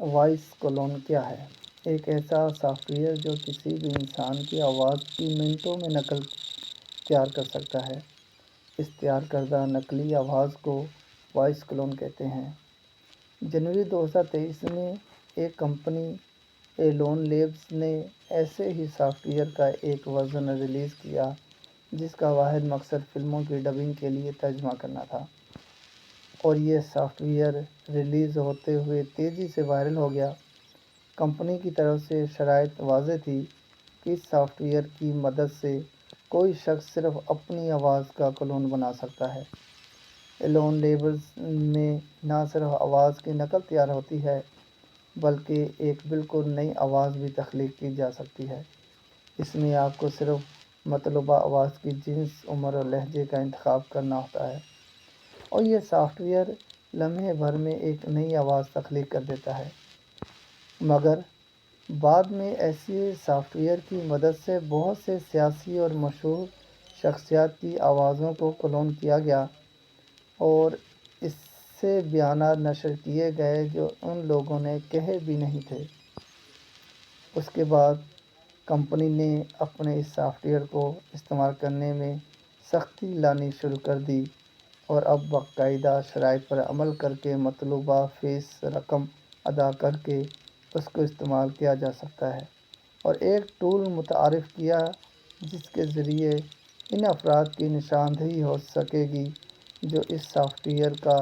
Voice کلون کیا ہے؟ ایک ایسا سافٹ ویئر جو کسی بھی انسان کی آواز کی منٹوں میں نقل تیار کر سکتا ہے۔ اس تیار کردہ نقلی آواز کو وائس کلون کہتے ہیں۔ جنوری 2023 میں ایک کمپنی ایلون لیبز نے ایسے ہی سافٹ ویئر کا ایک ورژن ریلیز کیا جس کا واحد مقصد فلموں کی ڈبنگ کے لیے ترجمہ کرنا تھا، اور یہ سافٹ ویئر ریلیز ہوتے ہوئے تیزی سے وائرل ہو گیا۔ کمپنی کی طرف سے شرائط واضح تھی کہ اس سافٹ ویئر کی مدد سے کوئی شخص صرف اپنی آواز کا کلون بنا سکتا ہے۔ ایلون لیبز میں نہ صرف آواز کی نقل تیار ہوتی ہے بلکہ ایک بالکل نئی آواز بھی تخلیق کی جا سکتی ہے۔ اس میں آپ کو صرف مطلوبہ آواز کی جنس، عمر اور لہجے کا انتخاب کرنا ہوتا ہے، اور یہ سافٹ ویئر لمحے بھر میں ایک نئی آواز تخلیق کر دیتا ہے۔ مگر بعد میں ایسے سافٹ ویئر کی مدد سے بہت سے سیاسی اور مشہور شخصیات کی آوازوں کو کلون کیا گیا اور اس سے بیانات نشر کیے گئے جو ان لوگوں نے کہے بھی نہیں تھے۔ اس کے بعد کمپنی نے اپنے اس سافٹ ویئر کو استعمال کرنے میں سختی لانی شروع کر دی، اور اب باقاعدہ شرائط پر عمل کر کے مطلوبہ فیس رقم ادا کر کے اس کو استعمال کیا جا سکتا ہے، اور ایک ٹول متعارف کیا جس کے ذریعے ان افراد کی نشاندہی ہو سکے گی جو اس سافٹ ویئر کا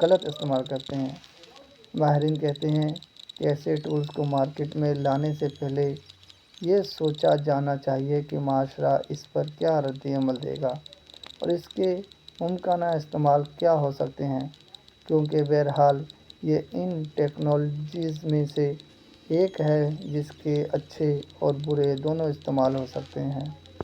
غلط استعمال کرتے ہیں۔ ماہرین کہتے ہیں کہ ایسے ٹولز کو مارکیٹ میں لانے سے پہلے یہ سوچا جانا چاہیے کہ معاشرہ اس پر کیا رد عمل دے گا اور اس کے ممکنہ استعمال کیا ہو سکتے ہیں، کیونکہ بہرحال یہ ان ٹیکنالوجیز میں سے ایک ہے جس کے اچھے اور برے دونوں استعمال ہو سکتے ہیں۔